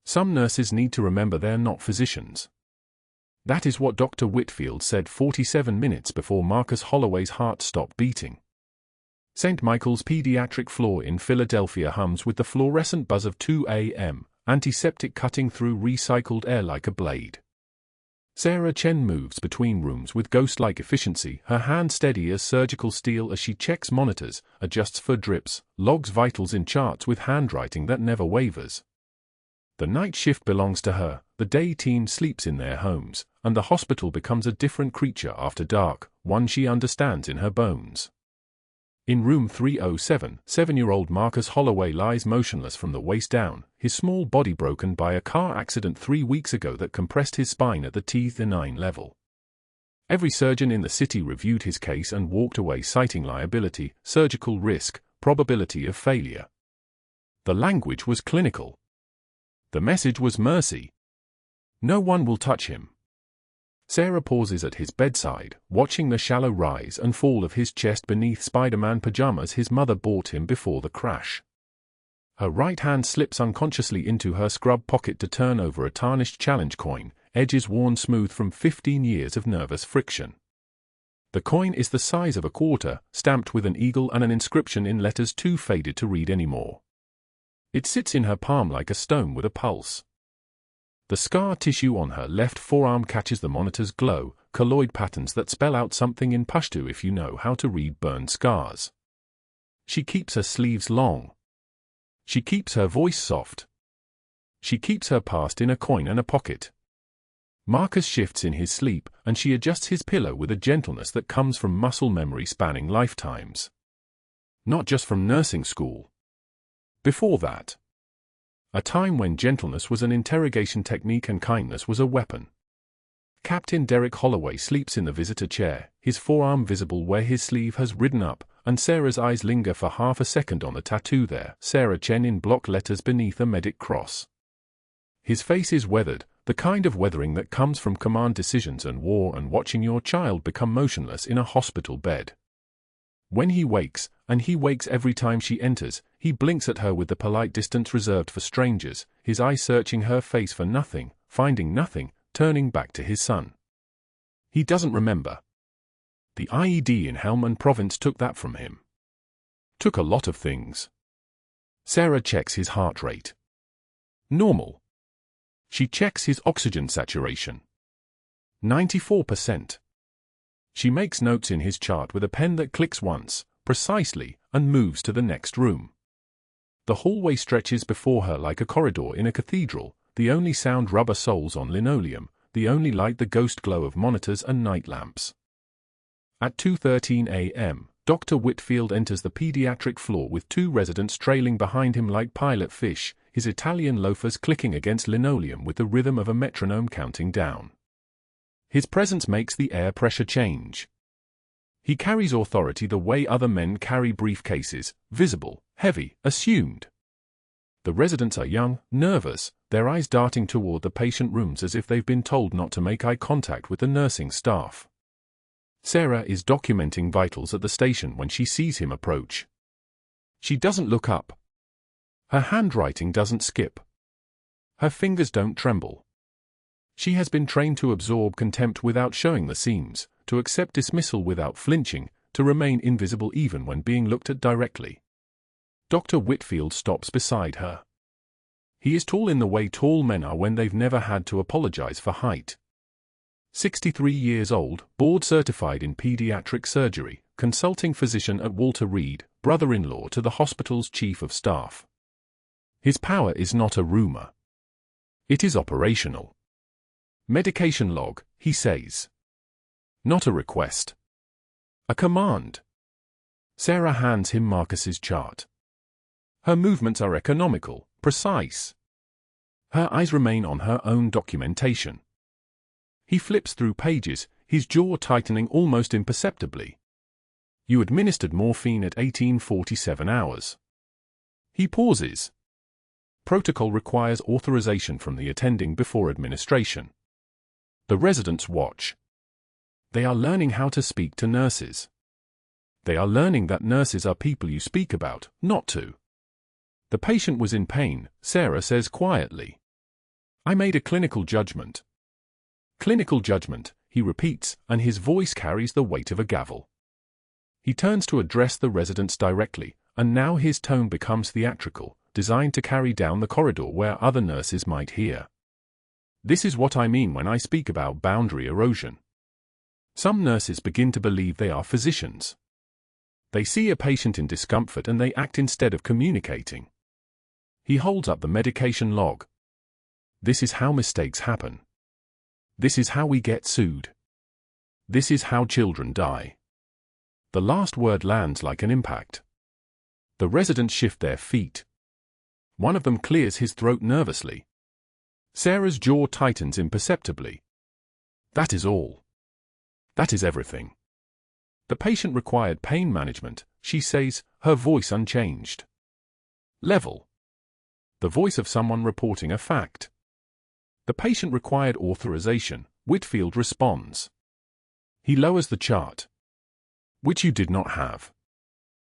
Some nurses need to remember they're not physicians. That is what Dr. Whitfield said 47 minutes before Marcus Holloway's heart stopped beating. St. Michael's pediatric floor in Philadelphia hums with the fluorescent buzz of 2 a.m., antiseptic cutting through recycled air like a blade. Sarah Chen moves between rooms with ghost-like efficiency, her hand steady as surgical steel as she checks monitors, adjusts for drips, logs vitals in charts with handwriting that never wavers. The night shift belongs to her, the day team sleeps in their homes, and the hospital becomes a different creature after dark, one she understands in her bones. In room 307, 7-year-old Marcus Holloway lies motionless from the waist down, his small body broken by a car accident 3 weeks ago that compressed his spine at the T9 level. Every surgeon in the city reviewed his case and walked away citing liability, surgical risk, probability of failure. The language was clinical. The message was mercy. No one will touch him. Sarah pauses at his bedside, watching the shallow rise and fall of his chest beneath Spider-Man pajamas his mother bought him before the crash. Her right hand slips unconsciously into her scrub pocket to turn over a tarnished challenge coin, edges worn smooth from 15 years of nervous friction. The coin is the size of a quarter, stamped with an eagle and an inscription in letters too faded to read anymore. It sits in her palm like a stone with a pulse. The scar tissue on her left forearm catches the monitor's glow, colloid patterns that spell out something in Pashto if you know how to read burned scars. She keeps her sleeves long. She keeps her voice soft. She keeps her past in a coin and a pocket. Marcus shifts in his sleep, and she adjusts his pillow with a gentleness that comes from muscle memory spanning lifetimes. Not just from nursing school. Before that. A time when gentleness was an interrogation technique and kindness was a weapon. Captain Derek Holloway sleeps in the visitor chair, his forearm visible where his sleeve has ridden up, and Sarah's eyes linger for half a second on the tattoo there, Sarah Chen in block letters beneath a medic cross. His face is weathered, the kind of weathering that comes from command decisions and war and watching your child become motionless in a hospital bed. When he wakes, and he wakes every time she enters, he blinks at her with the polite distance reserved for strangers, his eye searching her face for nothing, finding nothing, turning back to his son. He doesn't remember. The IED in Helmand Province took that from him. Took a lot of things. Sarah checks his heart rate. Normal. She checks his oxygen saturation. 94%. She makes notes in his chart with a pen that clicks once, precisely, and moves to the next room. The hallway stretches before her like a corridor in a cathedral, the only sound rubber soles on linoleum, the only light the ghost glow of monitors and night lamps. At 2:13 a.m., Dr. Whitfield enters the pediatric floor with 2 residents trailing behind him like pilot fish, his Italian loafers clicking against linoleum with the rhythm of a metronome counting down. His presence makes the air pressure change. He carries authority the way other men carry briefcases, visible, heavy, assumed. The residents are young, nervous, their eyes darting toward the patient rooms as if they've been told not to make eye contact with the nursing staff. Sarah is documenting vitals at the station when she sees him approach. She doesn't look up. Her handwriting doesn't skip. Her fingers don't tremble. She has been trained to absorb contempt without showing the seams, to accept dismissal without flinching, to remain invisible even when being looked at directly. Dr. Whitfield stops beside her. He is tall in the way tall men are when they've never had to apologize for height. 63 years old, board-certified in pediatric surgery, consulting physician at Walter Reed, brother-in-law to the hospital's chief of staff. His power is not a rumor. It is operational. Medication log, he says. Not a request. A command. Sarah hands him Marcus's chart. Her movements are economical, precise. Her eyes remain on her own documentation. He flips through pages, his jaw tightening almost imperceptibly. You administered morphine at 1847 hours. He pauses. Protocol requires authorization from the attending before administration. The residents watch. They are learning how to speak to nurses. They are learning that nurses are people you speak about, not to. The patient was in pain, Sarah says quietly. I made a clinical judgment. Clinical judgment, he repeats, and his voice carries the weight of a gavel. He turns to address the residents directly, and now his tone becomes theatrical, designed to carry down the corridor where other nurses might hear. This is what I mean when I speak about boundary erosion. Some nurses begin to believe they are physicians. They see a patient in discomfort and they act instead of communicating. He holds up the medication log. This is how mistakes happen. This is how we get sued. This is how children die. The last word lands like an impact. The residents shift their feet. One of them clears his throat nervously. Sarah's jaw tightens imperceptibly. That is all. That is everything. The patient required pain management, she says, her voice unchanged. Level. The voice of someone reporting a fact. The patient required authorization, Whitfield responds. He lowers the chart. Which you did not have.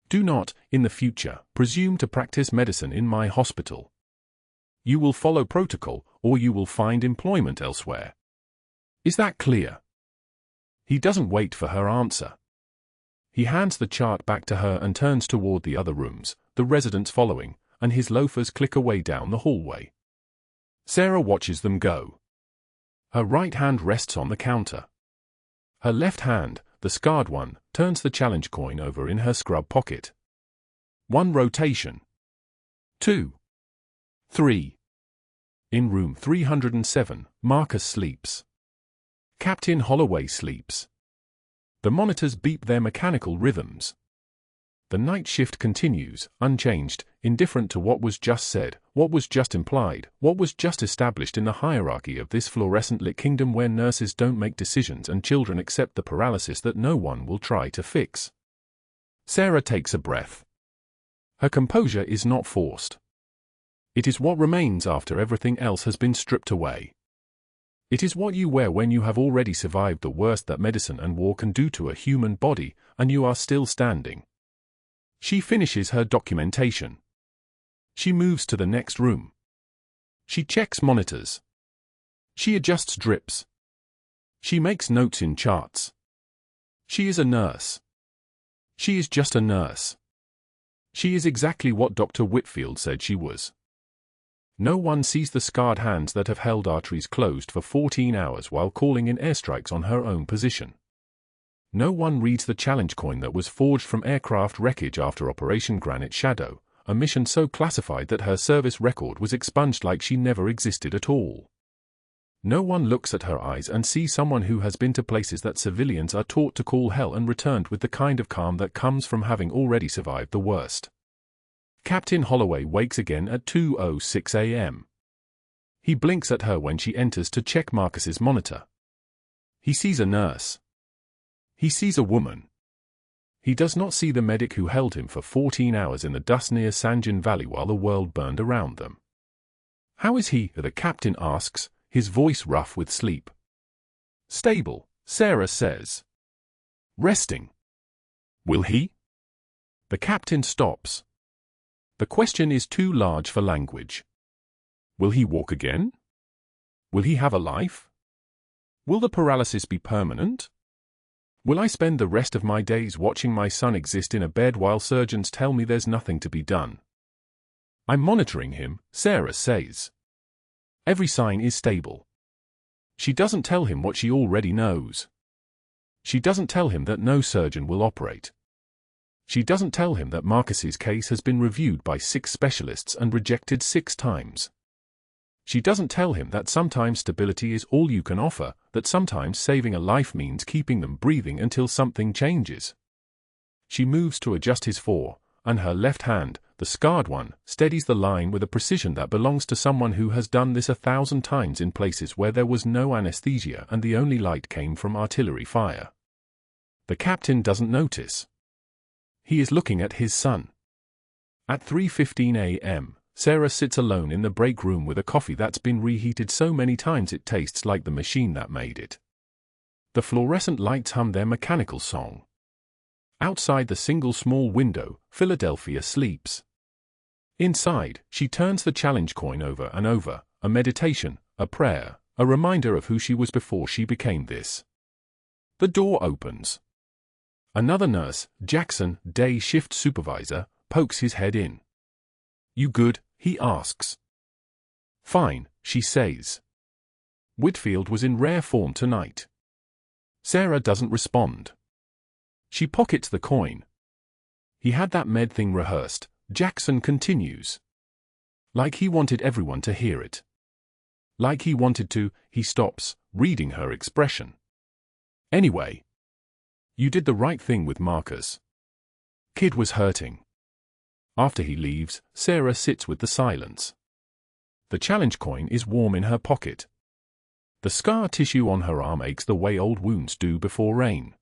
Do not, in the future, presume to practice medicine in my hospital. You will follow protocol, or you will find employment elsewhere. Is that clear? He doesn't wait for her answer. He hands the chart back to her and turns toward the other rooms, the residents following, and his loafers click away down the hallway. Sarah watches them go. Her right hand rests on the counter. Her left hand, the scarred one, turns the challenge coin over in her scrub pocket. 1 rotation. 2. 3. In room 307, Marcus sleeps. Captain Holloway sleeps. The monitors beep their mechanical rhythms. The night shift continues, unchanged, indifferent to what was just said, what was just implied, what was just established in the hierarchy of this fluorescent-lit kingdom where nurses don't make decisions and children accept the paralysis that no one will try to fix. Sarah takes a breath. Her composure is not forced. It is what remains after everything else has been stripped away. It is what you wear when you have already survived the worst that medicine and war can do to a human body, and you are still standing. She finishes her documentation. She moves to the next room. She checks monitors. She adjusts drips. She makes notes in charts. She is a nurse. She is just a nurse. She is exactly what Dr. Whitfield said she was. No one sees the scarred hands that have held arteries closed for 14 hours while calling in airstrikes on her own position. No one reads the challenge coin that was forged from aircraft wreckage after Operation Granite Shadow, a mission so classified that her service record was expunged like she never existed at all. No one looks at her eyes and sees someone who has been to places that civilians are taught to call hell and returned with the kind of calm that comes from having already survived the worst. Captain Holloway wakes again at 2:06 a.m. He blinks at her when she enters to check Marcus's monitor. He sees a nurse. He sees a woman. He does not see the medic who held him for 14 hours in the dust near Sanjin Valley while the world burned around them. How is he? The captain asks, his voice rough with sleep. Stable, Sarah says. Resting. Will he? The captain stops. The question is too large for language. Will he walk again? Will he have a life? Will the paralysis be permanent? Will I spend the rest of my days watching my son exist in a bed while surgeons tell me there's nothing to be done? I'm monitoring him, Sarah says. Every sign is stable. She doesn't tell him what she already knows. She doesn't tell him that no surgeon will operate. She doesn't tell him that Marcus's case has been reviewed by 6 specialists and rejected 6 times. She doesn't tell him that sometimes stability is all you can offer, that sometimes saving a life means keeping them breathing until something changes. She moves to adjust his fore, and her left hand, the scarred one, steadies the line with a precision that belongs to someone who has done this 1,000 times in places where there was no anesthesia and the only light came from artillery fire. The captain doesn't notice. He is looking at his son. At 3:15 a.m., Sarah sits alone in the break room with a coffee that's been reheated so many times it tastes like the machine that made it. The fluorescent lights hum their mechanical song. Outside the single small window, Philadelphia sleeps. Inside, she turns the challenge coin over and over, a meditation, a prayer, a reminder of who she was before she became this. The door opens. Another nurse, Jackson, day shift supervisor, pokes his head in. "You good?" he asks. "Fine," she says. Whitfield was in rare form tonight. Sarah doesn't respond. She pockets the coin. "He had that med thing rehearsed," Jackson continues. Like he wanted everyone to hear it. Like he wanted to, he stops, reading her expression. "Anyway, you did the right thing with Marcus. Kid was hurting." After he leaves, Sarah sits with the silence. The challenge coin is warm in her pocket. The scar tissue on her arm aches the way old wounds do before rain.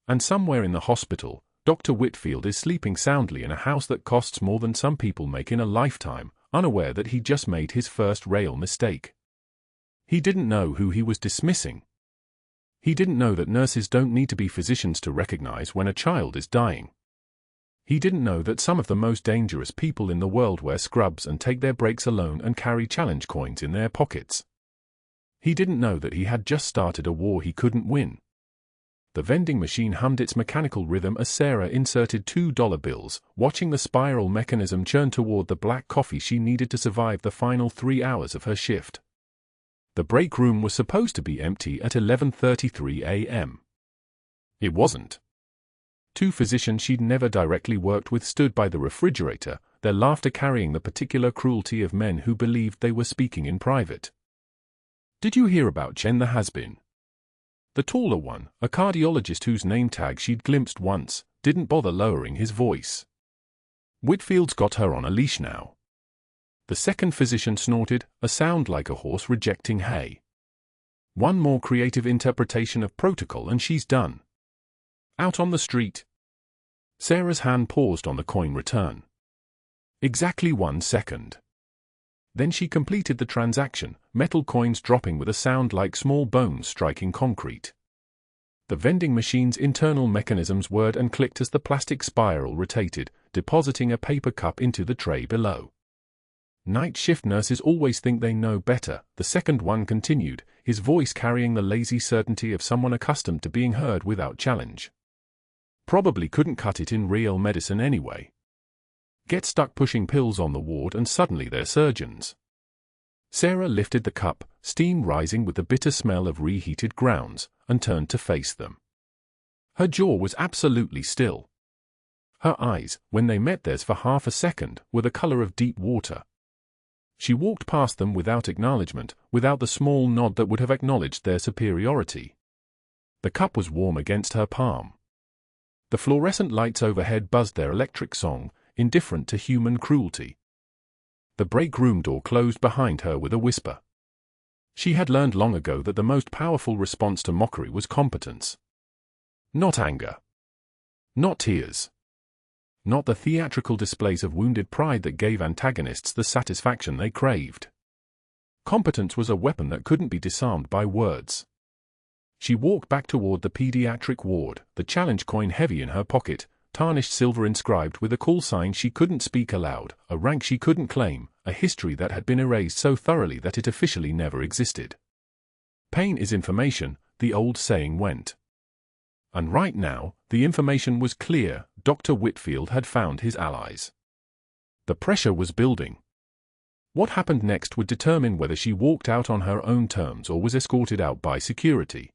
And somewhere in the hospital, Dr. Whitfield is sleeping soundly in a house that costs more than some people make in a lifetime, unaware that he just made his first real mistake. He didn't know who he was dismissing. He didn't know that nurses don't need to be physicians to recognize when a child is dying. He didn't know that some of the most dangerous people in the world wear scrubs and take their breaks alone and carry challenge coins in their pockets. He didn't know that he had just started a war he couldn't win. The vending machine hummed its mechanical rhythm as Sarah inserted $2 bills, watching the spiral mechanism churn toward the black coffee she needed to survive the final 3 hours of her shift. The break room was supposed to be empty at 11:33 a.m. It wasn't. 2 physicians she'd never directly worked with stood by the refrigerator, their laughter carrying the particular cruelty of men who believed they were speaking in private. "Did you hear about Chen the has-been?" The taller one, a cardiologist whose name tag she'd glimpsed once, didn't bother lowering his voice. "Whitfield's got her on a leash now." The second physician snorted, a sound like a horse rejecting hay. "One more creative interpretation of protocol and she's done. Out on the street." Sarah's hand paused on the coin return. Exactly 1 second. Then she completed the transaction, metal coins dropping with a sound like small bones striking concrete. The vending machine's internal mechanisms whirred and clicked as the plastic spiral rotated, depositing a paper cup into the tray below. "Night shift nurses always think they know better," the second one continued, his voice carrying the lazy certainty of someone accustomed to being heard without challenge. "Probably couldn't cut it in real medicine anyway. Get stuck pushing pills on the ward and suddenly they're surgeons." Sarah lifted the cup, steam rising with the bitter smell of reheated grounds, and turned to face them. Her jaw was absolutely still. Her eyes, when they met theirs for half a second, were the color of deep water. She walked past them without acknowledgement, without the small nod that would have acknowledged their superiority. The cup was warm against her palm. The fluorescent lights overhead buzzed their electric song, indifferent to human cruelty. The break room door closed behind her with a whisper. She had learned long ago that the most powerful response to mockery was competence. Not anger. Not tears. Not the theatrical displays of wounded pride that gave antagonists the satisfaction they craved. Competence was a weapon that couldn't be disarmed by words. She walked back toward the pediatric ward, the challenge coin heavy in her pocket, tarnished silver inscribed with a call sign she couldn't speak aloud, a rank she couldn't claim, a history that had been erased so thoroughly that it officially never existed. "Pain is information," the old saying went. And right now, the information was clear: Dr. Whitfield had found his allies. The pressure was building. What happened next would determine whether she walked out on her own terms or was escorted out by security.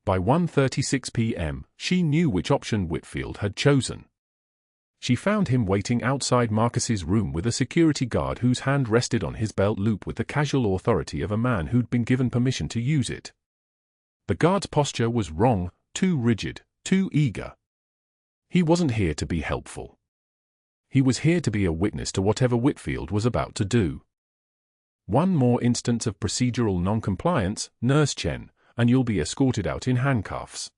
By 1:36 p.m., she knew which option Whitfield had chosen. She found him waiting outside Marcus's room with a security guard whose hand rested on his belt loop with the casual authority of a man who'd been given permission to use it. The guard's posture was wrong, too rigid, too eager. He wasn't here to be helpful. He was here to be a witness to whatever Whitfield was about to do. One more instance of procedural non-compliance, Nurse Chen, and you'll be escorted out in handcuffs.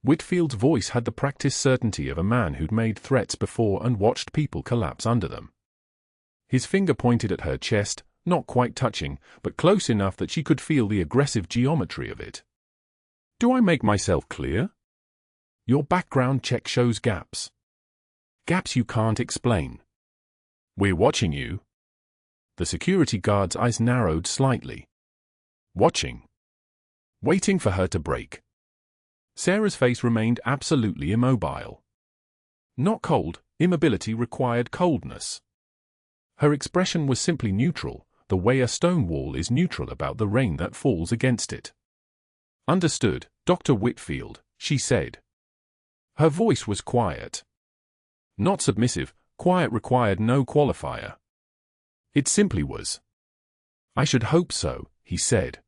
Whitfield's voice had the practiced certainty of a man who'd made threats before and watched people collapse under them. His finger pointed at her chest, not quite touching, but close enough that she could feel the aggressive geometry of it. "Do I make myself clear? Your background check shows gaps. Gaps you can't explain. We're watching you." The security guard's eyes narrowed slightly. Watching. Waiting for her to break. Sarah's face remained absolutely immobile. Not cold, immobility required coldness. Her expression was simply neutral, the way a stone wall is neutral about the rain that falls against it. "Understood, Dr. Whitfield," she said. Her voice was quiet. Not submissive, quiet required no qualifier. It simply was. "I should hope so," he said.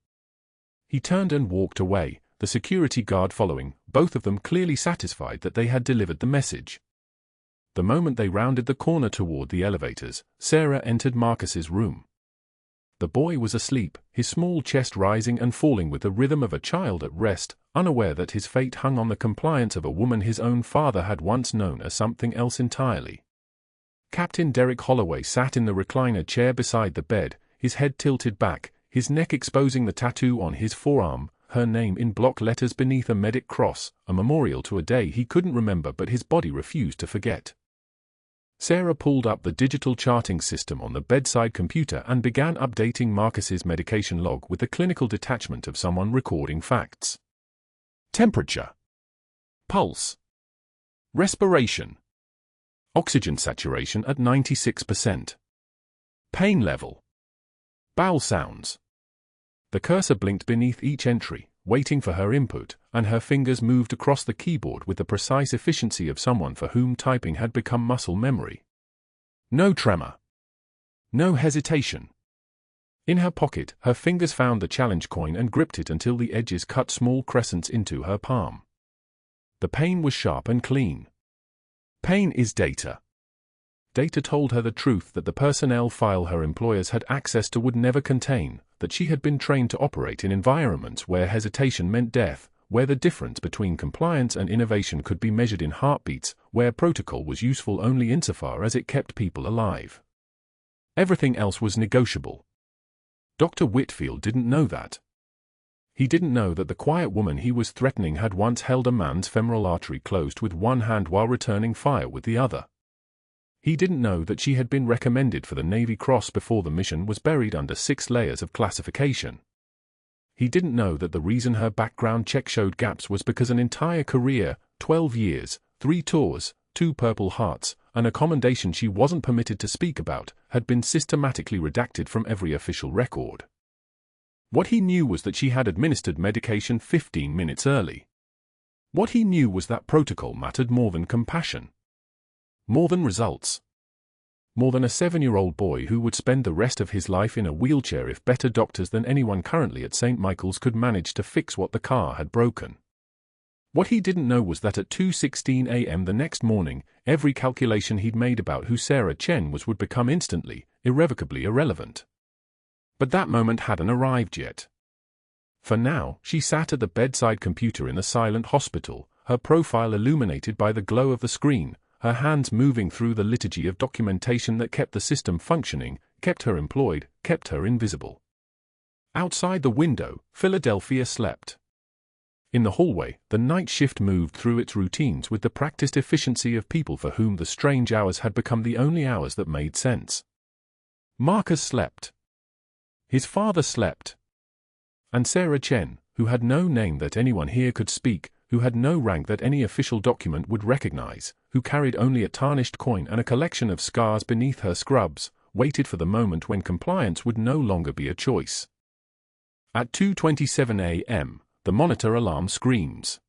He turned and walked away, the security guard following, both of them clearly satisfied that they had delivered the message. The moment they rounded the corner toward the elevators, Sarah entered Marcus's room. The boy was asleep, his small chest rising and falling with the rhythm of a child at rest, unaware that his fate hung on the compliance of a woman his own father had once known as something else entirely. Captain Derek Holloway sat in the recliner chair beside the bed, his head tilted back, his neck exposing the tattoo on his forearm, her name in block letters beneath a medic cross, a memorial to a day he couldn't remember but his body refused to forget. Sarah pulled up the digital charting system on the bedside computer and began updating Marcus's medication log with the clinical detachment of someone recording facts. Temperature. Pulse. Respiration. Oxygen saturation at 96%. Pain level. Bowel sounds. The cursor blinked beneath each entry, waiting for her input, and her fingers moved across the keyboard with the precise efficiency of someone for whom typing had become muscle memory. No tremor. No hesitation. In her pocket, her fingers found the challenge coin and gripped it until the edges cut small crescents into her palm. The pain was sharp and clean. Pain is data. Data told her the truth that the personnel file her employers had access to would never contain, that she had been trained to operate in environments where hesitation meant death, where the difference between compliance and innovation could be measured in heartbeats, where protocol was useful only insofar as it kept people alive. Everything else was negotiable. Dr. Whitfield didn't know that. He didn't know that the quiet woman he was threatening had once held a man's femoral artery closed with one hand while returning fire with the other. He didn't know that she had been recommended for the Navy Cross before the mission was buried under 6 layers of classification. He didn't know that the reason her background check showed gaps was because an entire career, 12 years, 3 tours, 2 Purple Hearts, and a commendation she wasn't permitted to speak about, had been systematically redacted from every official record. What he knew was that she had administered medication 15 minutes early. What he knew was that protocol mattered more than compassion. More than results. More than a 7-year-old boy who would spend the rest of his life in a wheelchair if better doctors than anyone currently at St. Michael's could manage to fix what the car had broken. What he didn't know was that at 2:16 a.m. the next morning, every calculation he'd made about who Sarah Chen was would become instantly, irrevocably irrelevant. But that moment hadn't arrived yet. For now, she sat at the bedside computer in the silent hospital, her profile illuminated by the glow of the screen, her hands moving through the liturgy of documentation that kept the system functioning, kept her employed, kept her invisible. Outside the window, Philadelphia slept. In the hallway, the night shift moved through its routines with the practiced efficiency of people for whom the strange hours had become the only hours that made sense. Marcus slept. His father slept. And Sarah Chen, who had no name that anyone here could speak, who had no rank that any official document would recognize, who carried only a tarnished coin and a collection of scars beneath her scrubs, waited for the moment when compliance would no longer be a choice. At 2:27 a.m., the monitor alarm screams.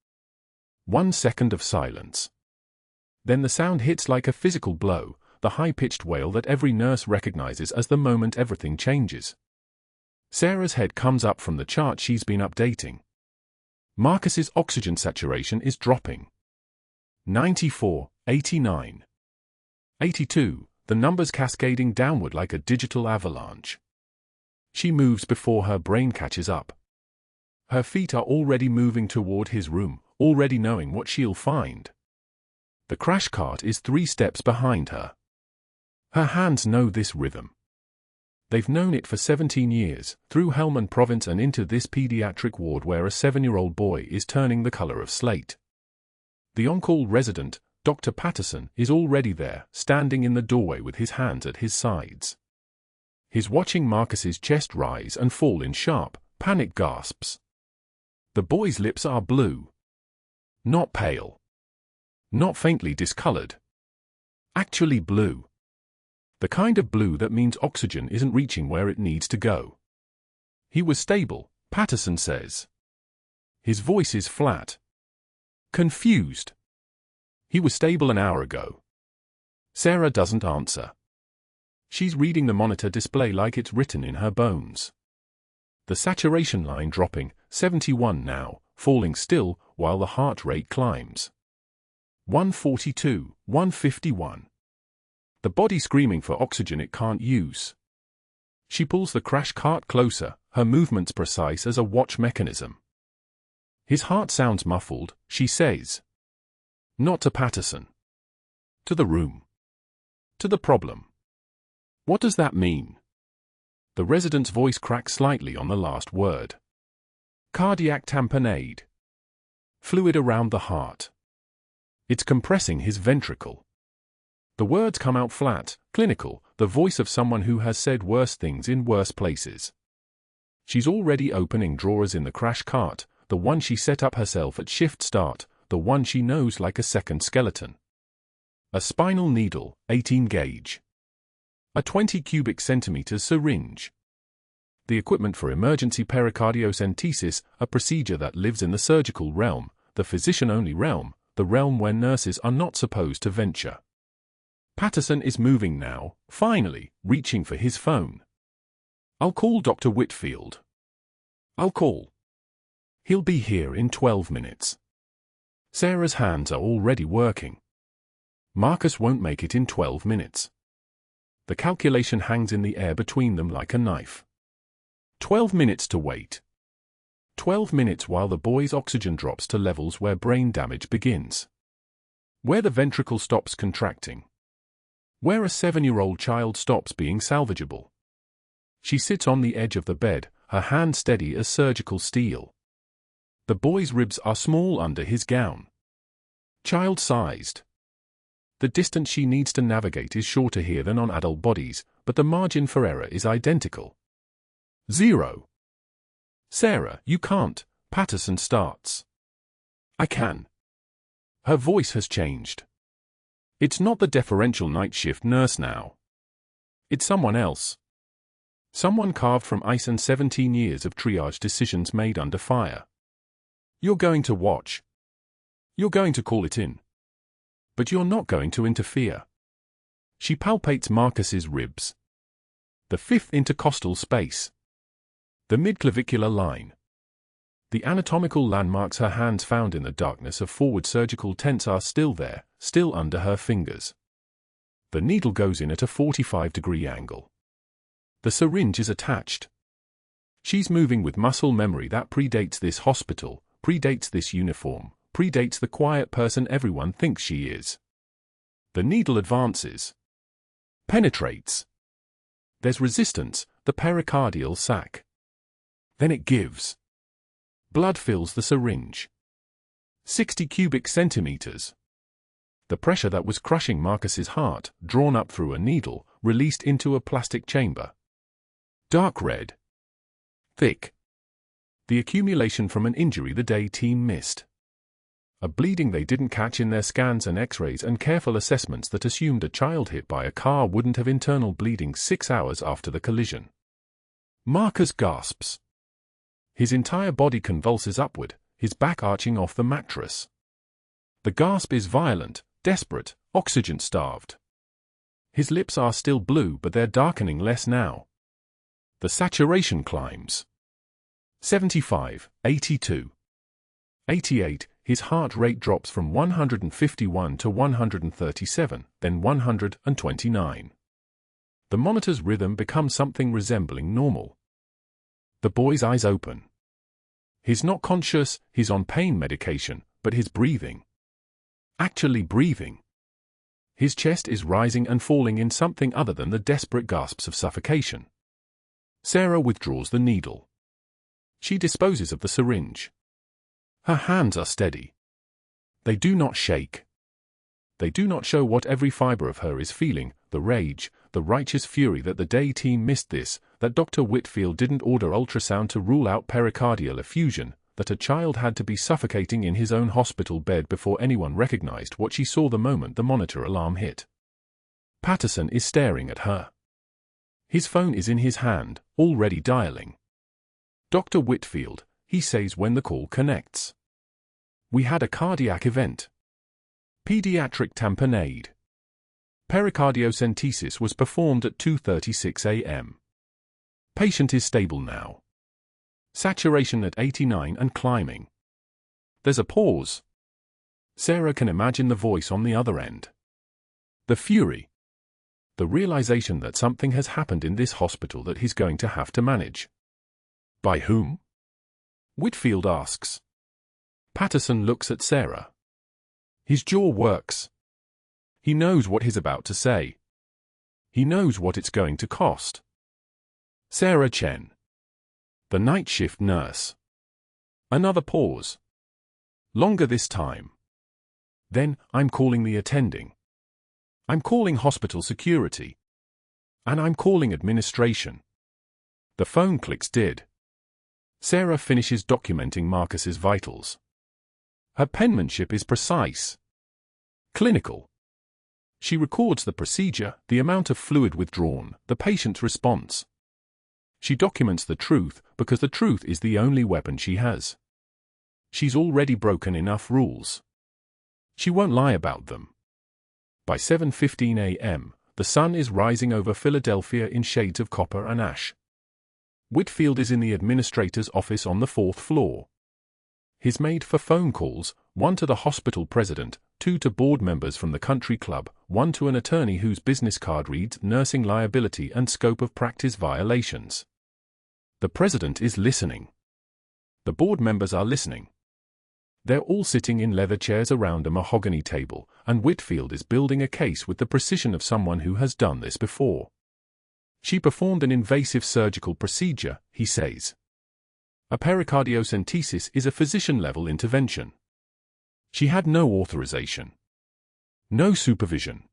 1 second of silence. Then the sound hits like a physical blow, the high-pitched wail that every nurse recognizes as the moment everything changes. Sarah's head comes up from the chart she's been updating. Marcus's oxygen saturation is dropping. 94, 89. 82, the numbers cascading downward like a digital avalanche. She moves before her brain catches up. Her feet are already moving toward his room, already knowing what she'll find. The crash cart is 3 steps behind her. Her hands know this rhythm. They've known it for 17 years, through Helmand Province and into this pediatric ward where a 7-year-old boy is turning the color of slate. The on-call resident, Dr. Patterson, is already there, standing in the doorway with his hands at his sides. He's watching Marcus's chest rise and fall in sharp, panic gasps. The boy's lips are blue. Not pale. Not faintly discolored. Actually blue. The kind of blue that means oxygen isn't reaching where it needs to go. He was stable, Patterson says. His voice is flat. Confused. He was stable an hour ago. Sarah doesn't answer. She's reading the monitor display like it's written in her bones. The saturation line dropping, 71 now, falling still while the heart rate climbs. 142, 151. The body screaming for oxygen it can't use. She pulls the crash cart closer, her movements precise as a watch mechanism. His heart sounds muffled, she says. Not to Patterson. To the room. To the problem. What does that mean? The resident's voice cracks slightly on the last word. Cardiac tamponade. Fluid around the heart. It's compressing his ventricle. The words come out flat, clinical, the voice of someone who has said worse things in worse places. She's already opening drawers in the crash cart, the one she set up herself at shift start, the one she knows like a second skeleton. A spinal needle, 18 gauge. A 20 cubic centimeters syringe. The equipment for emergency pericardiocentesis, a procedure that lives in the surgical realm, the physician-only realm, the realm where nurses are not supposed to venture. Patterson is moving now, finally, reaching for his phone. I'll call Dr. Whitfield. I'll call. He'll be here in 12 minutes. Sarah's hands are already working. Marcus won't make it in 12 minutes. The calculation hangs in the air between them like a knife. 12 minutes to wait. 12 minutes while the boy's oxygen drops to levels where brain damage begins. Where the ventricle stops contracting. Where a 7-year-old child stops being salvageable. She sits on the edge of the bed, her hand steady as surgical steel. The boy's ribs are small under his gown. Child-sized. The distance she needs to navigate is shorter here than on adult bodies, but the margin for error is identical. 0. Sarah, you can't, Patterson starts. I can. Her voice has changed. It's not the deferential night shift nurse now. It's someone else. Someone carved from ice and 17 years of triage decisions made under fire. You're going to watch. You're going to call it in. But you're not going to interfere. She palpates Marcus's ribs. The 5th intercostal space. The midclavicular line. The anatomical landmarks her hands found in the darkness of forward surgical tents are still there, still under her fingers. The needle goes in at a 45-degree angle. The syringe is attached. She's moving with muscle memory that predates this hospital, predates this uniform, predates the quiet person everyone thinks she is. The needle advances. Penetrates. There's resistance, the pericardial sac. Then it gives. Blood fills the syringe. 60 cubic centimeters. The pressure that was crushing Marcus's heart, drawn up through a needle, released into a plastic chamber. Dark red. Thick. The accumulation from an injury the day team missed. A bleeding they didn't catch in their scans and x-rays and careful assessments that assumed a child hit by a car wouldn't have internal bleeding 6 hours after the collision. Marcus gasps. His entire body convulses upward, his back arching off the mattress. The gasp is violent, desperate, oxygen-starved. His lips are still blue but they're darkening less now. The saturation climbs. 75, 82. 88, his heart rate drops from 151 to 137, then 129. The monitor's rhythm becomes something resembling normal. The boy's eyes open. He's not conscious, he's on pain medication, but he's breathing. Actually breathing. His chest is rising and falling in something other than the desperate gasps of suffocation. Sarah withdraws the needle. She disposes of the syringe. Her hands are steady. They do not shake. They do not show what every fiber of her is feeling, the The rage, the righteous fury that the day team missed this, that Dr. Whitfield didn't order ultrasound to rule out pericardial effusion, that a child had to be suffocating in his own hospital bed before anyone recognized what she saw the moment the monitor alarm hit. Patterson is staring at her. His phone is in his hand, already dialing. "Dr. Whitfield," he says when the call connects. "We had a cardiac event. Pediatric tamponade. Pericardiocentesis was performed at 2:36 a.m. Patient is stable now. Saturation at 89 and climbing." There's a pause. Sarah can imagine the voice on the other end. The fury. The realization that something has happened in this hospital that he's going to have to manage. By whom? Whitfield asks. Patterson looks at Sarah. His jaw works. He knows what he's about to say. He knows what it's going to cost. Sarah Chen. The night shift nurse. Another pause. Longer this time. Then, "I'm calling the attending. I'm calling hospital security. And I'm calling administration." The phone clicks dead. Sarah finishes documenting Marcus's vitals. Her penmanship is precise. Clinical. She records the procedure, the amount of fluid withdrawn, the patient's response. She documents the truth because the truth is the only weapon she has. She's already broken enough rules. She won't lie about them. By 7:15 a.m., the sun is rising over Philadelphia in shades of copper and ash. Whitfield is in the administrator's office on the 4th floor. He's made for phone calls, one to the hospital president, two to board members from the country club, one to an attorney whose business card reads nursing liability and scope of practice violations. The president is listening. The board members are listening. They're all sitting in leather chairs around a mahogany table, and Whitfield is building a case with the precision of someone who has done this before. "She performed an invasive surgical procedure," he says. "A pericardiocentesis is a physician-level intervention. She had no authorization. No supervision.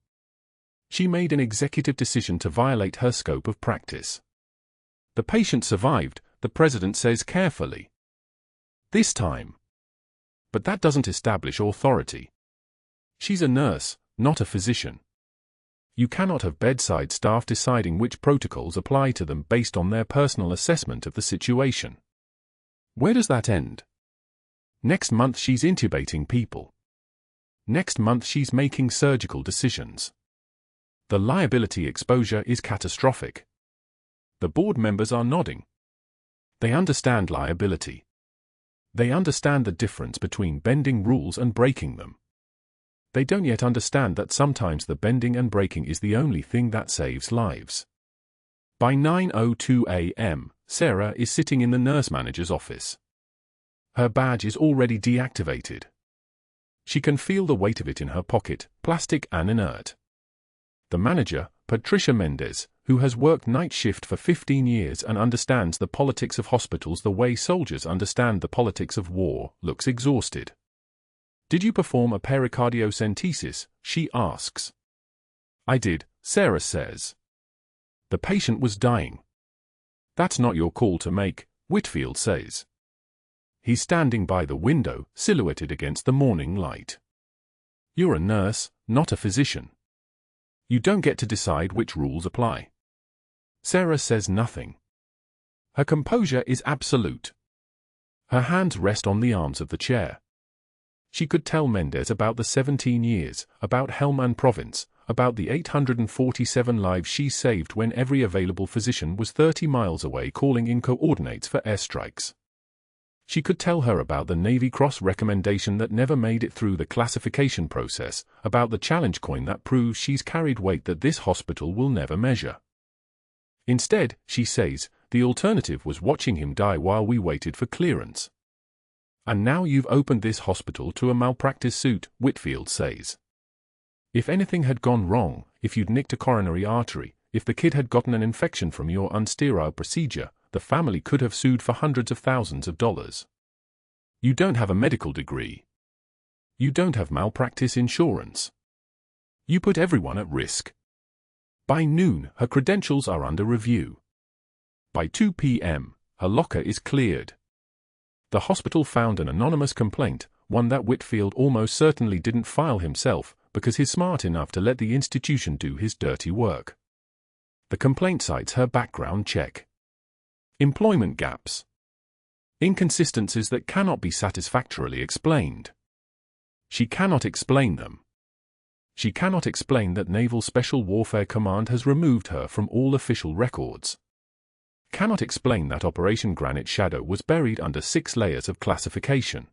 She made an executive decision to violate her scope of practice. The patient survived," the president says carefully. "This time. But that doesn't establish authority. She's a nurse, not a physician. You cannot have bedside staff deciding which protocols apply to them based on their personal assessment of the situation. Where does that end? Next month she's intubating people. Next month she's making surgical decisions. The liability exposure is catastrophic." The board members are nodding. They understand liability. They understand the difference between bending rules and breaking them. They don't yet understand that sometimes the bending and breaking is the only thing that saves lives. By 9:02 a.m., Sarah is sitting in the nurse manager's office. Her badge is already deactivated. She can feel the weight of it in her pocket, plastic and inert. The manager, Patricia Mendez, who has worked night shift for 15 years and understands the politics of hospitals the way soldiers understand the politics of war, looks exhausted. "Did you perform a pericardiocentesis?" she asks. "I did," Sarah says. "The patient was dying." "That's not your call to make," Whitfield says. He's standing by the window, silhouetted against the morning light. "You're a nurse, not a physician. You don't get to decide which rules apply." Sarah says nothing. Her composure is absolute. Her hands rest on the arms of the chair. She could tell Mendez about the 17 years, about Helmand Province, about the 847 lives she saved when every available physician was 30 miles away calling in coordinates for airstrikes. She could tell her about the Navy Cross recommendation that never made it through the classification process, about the challenge coin that proves she's carried weight that this hospital will never measure. Instead, she says, the alternative was watching him die while we waited for clearance. "And now you've opened this hospital to a malpractice suit," Whitfield says. "If anything had gone wrong, if you'd nicked a coronary artery, if the kid had gotten an infection from your unsterile procedure, the family could have sued for hundreds of thousands of dollars. You don't have a medical degree. You don't have malpractice insurance. You put everyone at risk. By noon, her credentials are under review. By 2 p.m., her locker is cleared. The hospital found an anonymous complaint, one that Whitfield almost certainly didn't file himself, because he's smart enough to let the institution do his dirty work. The complaint cites her background check. Employment gaps. Inconsistencies that cannot be satisfactorily explained. She cannot explain them. She cannot explain that Naval Special Warfare Command has removed her from all official records. Cannot explain that Operation Granite Shadow was buried under 6 layers of classification.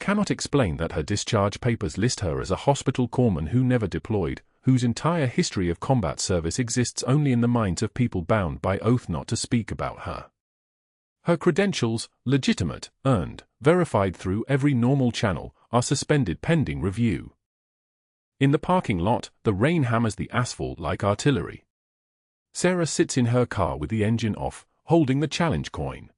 Cannot explain that her discharge papers list her as a hospital corpsman who never deployed, whose entire history of combat service exists only in the minds of people bound by oath not to speak about her. Her credentials, legitimate, earned, verified through every normal channel, are suspended pending review. In the parking lot, the rain hammers the asphalt like artillery. Sarah sits in her car with the engine off, holding the challenge coin.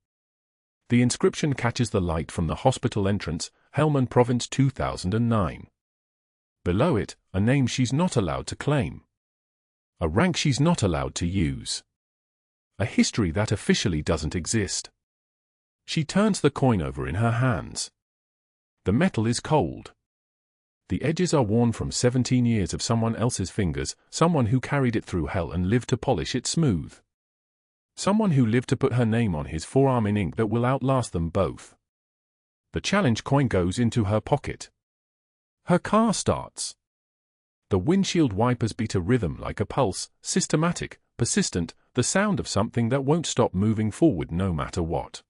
The inscription catches the light from the hospital entrance, Helmand Province 2009. Below it, a name she's not allowed to claim. A rank she's not allowed to use. A history that officially doesn't exist. She turns the coin over in her hands. The metal is cold. The edges are worn from 17 years of someone else's fingers, someone who carried it through hell and lived to polish it smooth. Someone who lived to put her name on his forearm in ink that will outlast them both. The challenge coin goes into her pocket. Her car starts. The windshield wipers beat a rhythm like a pulse, systematic, persistent, the sound of something that won't stop moving forward no matter what.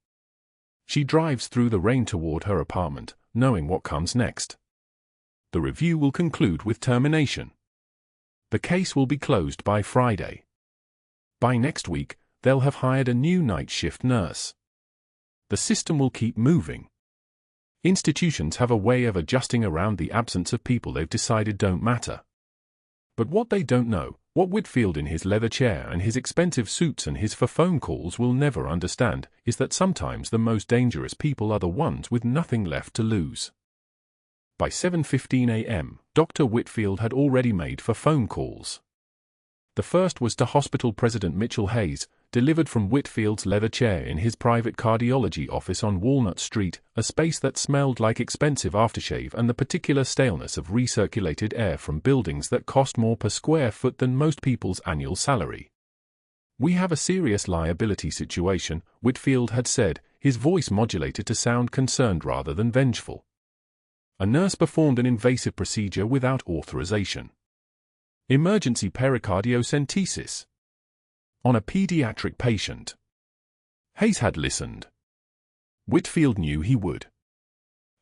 She drives through the rain toward her apartment, knowing what comes next. The review will conclude with termination. The case will be closed by Friday. By next week, they'll have hired a new night shift nurse. The system will keep moving. Institutions have a way of adjusting around the absence of people they've decided don't matter. But what they don't know, what Whitfield in his leather chair and his expensive suits and his phone calls will never understand, is that sometimes the most dangerous people are the ones with nothing left to lose. By 7:15 a.m., Dr. Whitfield had already made 4 phone calls. The first was to hospital president Mitchell Hayes, delivered from Whitfield's leather chair in his private cardiology office on Walnut Street, a space that smelled like expensive aftershave and the particular staleness of recirculated air from buildings that cost more per square foot than most people's annual salary. "We have a serious liability situation," Whitfield had said, his voice modulated to sound concerned rather than vengeful. A nurse performed an invasive procedure without authorization. Emergency pericardiocentesis. On a pediatric patient. Hayes had listened. Whitfield knew he would.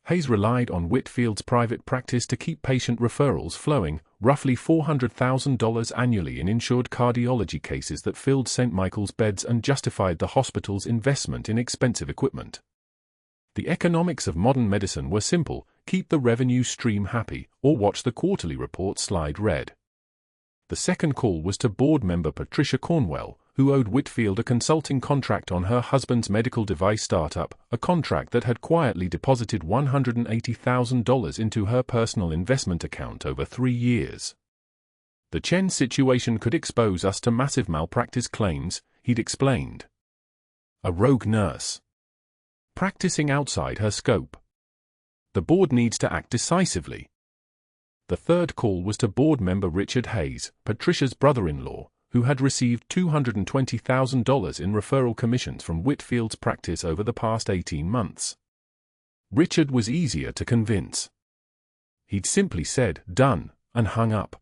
Hayes relied on Whitfield's private practice to keep patient referrals flowing, roughly $400,000 annually in insured cardiology cases that filled St. Michael's beds and justified the hospital's investment in expensive equipment. The economics of modern medicine were simple: keep the revenue stream happy, or watch the quarterly report slide red. The second call was to board member Patricia Cornwell, who owed Whitfield a consulting contract on her husband's medical device startup, a contract that had quietly deposited $180,000 into her personal investment account over 3 years. "The Chen situation could expose us to massive malpractice claims," he'd explained. A rogue nurse. Practicing outside her scope. The board needs to act decisively. The third call was to board member Richard Hayes, Patricia's brother-in-law, who had received $220,000 in referral commissions from Whitfield's practice over the past 18 months. Richard was easier to convince. He'd simply said, "Done," and hung up.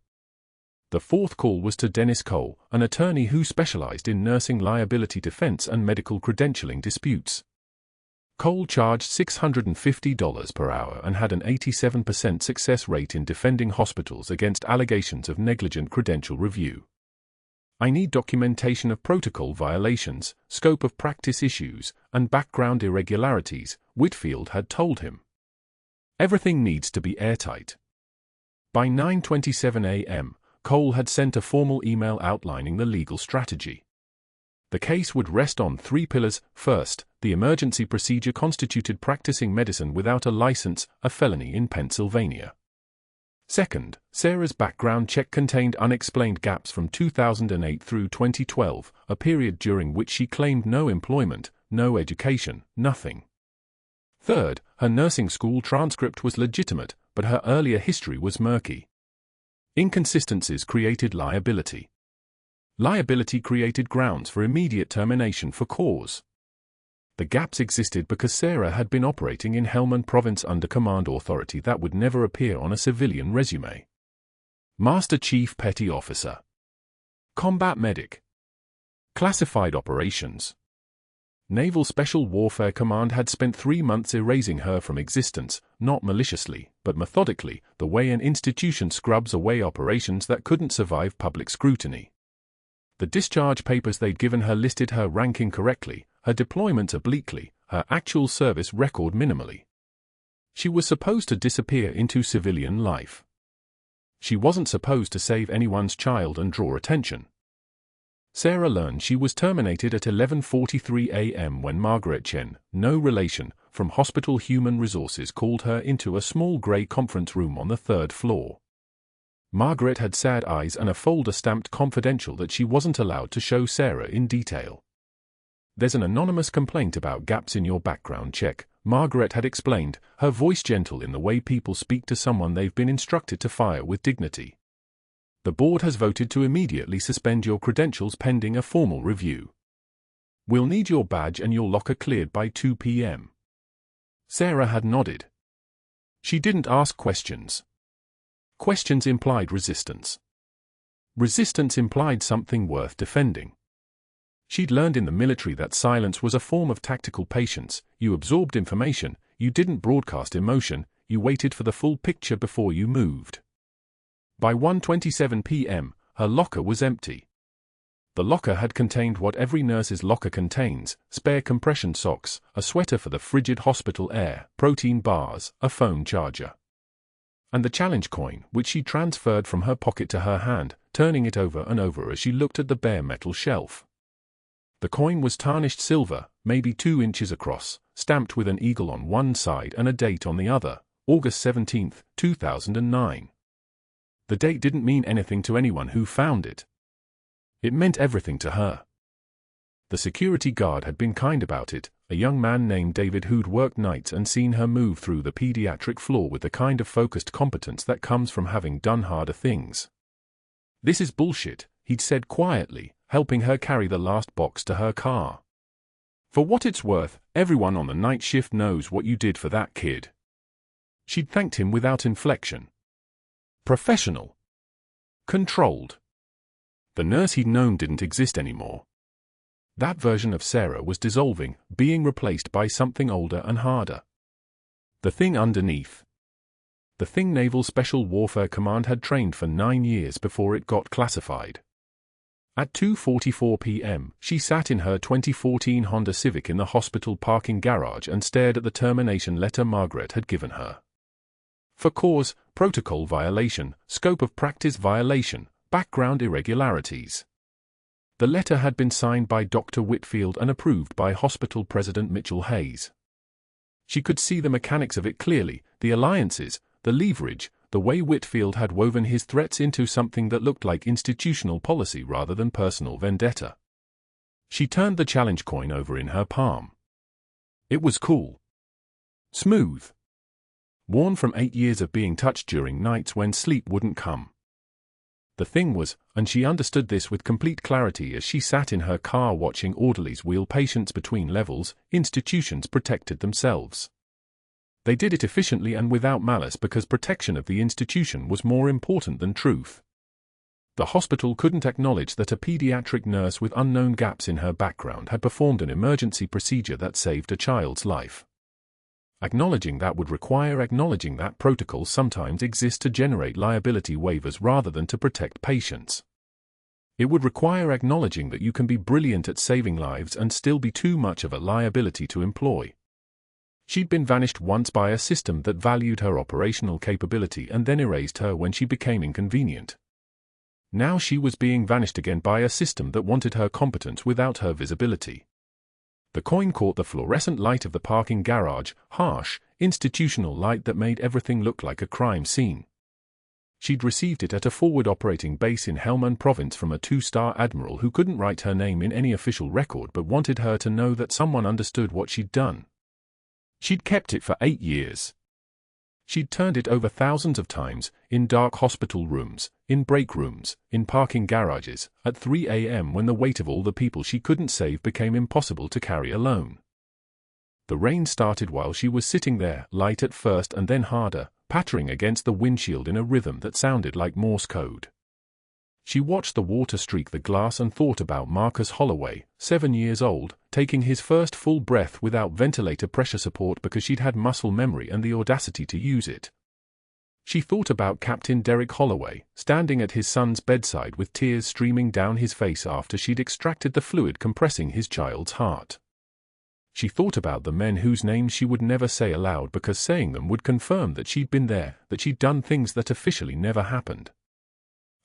The fourth call was to Dennis Cole, an attorney who specialized in nursing liability defense and medical credentialing disputes. Cole charged $650 per hour and had an 87% success rate in defending hospitals against allegations of negligent credential review. "I need documentation of protocol violations, scope of practice issues, and background irregularities," Whitfield had told him. "Everything needs to be airtight." By 9:27 a.m., Cole had sent a formal email outlining the legal strategy. The case would rest on 3 pillars. First, the emergency procedure constituted practicing medicine without a license, a felony in Pennsylvania. Second, Sarah's background check contained unexplained gaps from 2008 through 2012, a period during which she claimed no employment, no education, nothing. Third, her nursing school transcript was legitimate, but her earlier history was murky. Inconsistencies created liability. Liability created grounds for immediate termination for cause. The gaps existed because Sarah had been operating in Helmand Province under command authority that would never appear on a civilian resume. Master Chief Petty Officer. Combat Medic. Classified Operations. Naval Special Warfare Command had spent 3 months erasing her from existence, not maliciously, but methodically, the way an institution scrubs away operations that couldn't survive public scrutiny. The discharge papers they'd given her listed her ranking correctly, her deployment obliquely, her actual service record minimally. She was supposed to disappear into civilian life. She wasn't supposed to save anyone's child and draw attention. Sarah learned she was terminated at 11:43 a.m. when Margaret Chen, no relation, from Hospital Human Resources called her into a small grey conference room on the 3rd floor. Margaret had sad eyes and a folder stamped confidential that she wasn't allowed to show Sarah in detail. There's an anonymous complaint about gaps in your background check, Margaret had explained, her voice gentle in the way people speak to someone they've been instructed to fire with dignity. The board has voted to immediately suspend your credentials pending a formal review. We'll need your badge and your locker cleared by 2 p.m. Sarah had nodded. She didn't ask questions. Questions implied resistance. Resistance implied something worth defending. She'd learned in the military that silence was a form of tactical patience. You absorbed information, you didn't broadcast emotion, you waited for the full picture before you moved. By 1:27 p.m., her locker was empty. The locker had contained what every nurse's locker contains: spare compression socks, a sweater for the frigid hospital air, protein bars, a phone charger. And the challenge coin, which she transferred from her pocket to her hand, turning it over and over as she looked at the bare metal shelf. The coin was tarnished silver, maybe 2 inches across, stamped with an eagle on one side and a date on the other, August 17, 2009. The date didn't mean anything to anyone who found it. It meant everything to her. The security guard had been kind about it, a young man named David who'd worked nights and seen her move through the pediatric floor with the kind of focused competence that comes from having done harder things. "This is bullshit," he'd said quietly, helping her carry the last box to her car. "For what it's worth, everyone on the night shift knows what you did for that kid." She'd thanked him without inflection. Professional. Controlled. The nurse he'd known didn't exist anymore. That version of Sarah was dissolving, being replaced by something older and harder. The thing underneath. The thing Naval Special Warfare Command had trained for 9 years before it got classified. At 2:44 p.m., she sat in her 2014 Honda Civic in the hospital parking garage and stared at the termination letter Margaret had given her. For cause, protocol violation, scope of practice violation, background irregularities. The letter had been signed by Dr. Whitfield and approved by hospital president Mitchell Hayes. She could see the mechanics of it clearly, the alliances, the leverage, the way Whitfield had woven his threats into something that looked like institutional policy rather than personal vendetta. She turned the challenge coin over in her palm. It was cool. Smooth. Worn from 8 years of being touched during nights when sleep wouldn't come. The thing was, and she understood this with complete clarity as she sat in her car watching orderlies wheel patients between levels, institutions protected themselves. They did it efficiently and without malice because protection of the institution was more important than truth. The hospital couldn't acknowledge that a pediatric nurse with unknown gaps in her background had performed an emergency procedure that saved a child's life. Acknowledging that would require acknowledging that protocols sometimes exist to generate liability waivers rather than to protect patients. It would require acknowledging that you can be brilliant at saving lives and still be too much of a liability to employ. She'd been vanished once by a system that valued her operational capability and then erased her when she became inconvenient. Now she was being vanished again by a system that wanted her competence without her visibility. The coin caught the fluorescent light of the parking garage, harsh, institutional light that made everything look like a crime scene. She'd received it at a forward operating base in Helmand Province from a 2-star admiral who couldn't write her name in any official record but wanted her to know that someone understood what she'd done. She'd kept it for 8 years. She'd turned it over thousands of times, in dark hospital rooms, in break rooms, in parking garages, at 3 a.m. when the weight of all the people she couldn't save became impossible to carry alone. The rain started while she was sitting there, light at first and then harder, pattering against the windshield in a rhythm that sounded like Morse code. She watched the water streak the glass and thought about Marcus Holloway, 7 years old, taking his first full breath without ventilator pressure support because she'd had muscle memory and the audacity to use it. She thought about Captain Derek Holloway, standing at his son's bedside with tears streaming down his face after she'd extracted the fluid compressing his child's heart. She thought about the men whose names she would never say aloud because saying them would confirm that she'd been there, that she'd done things that officially never happened.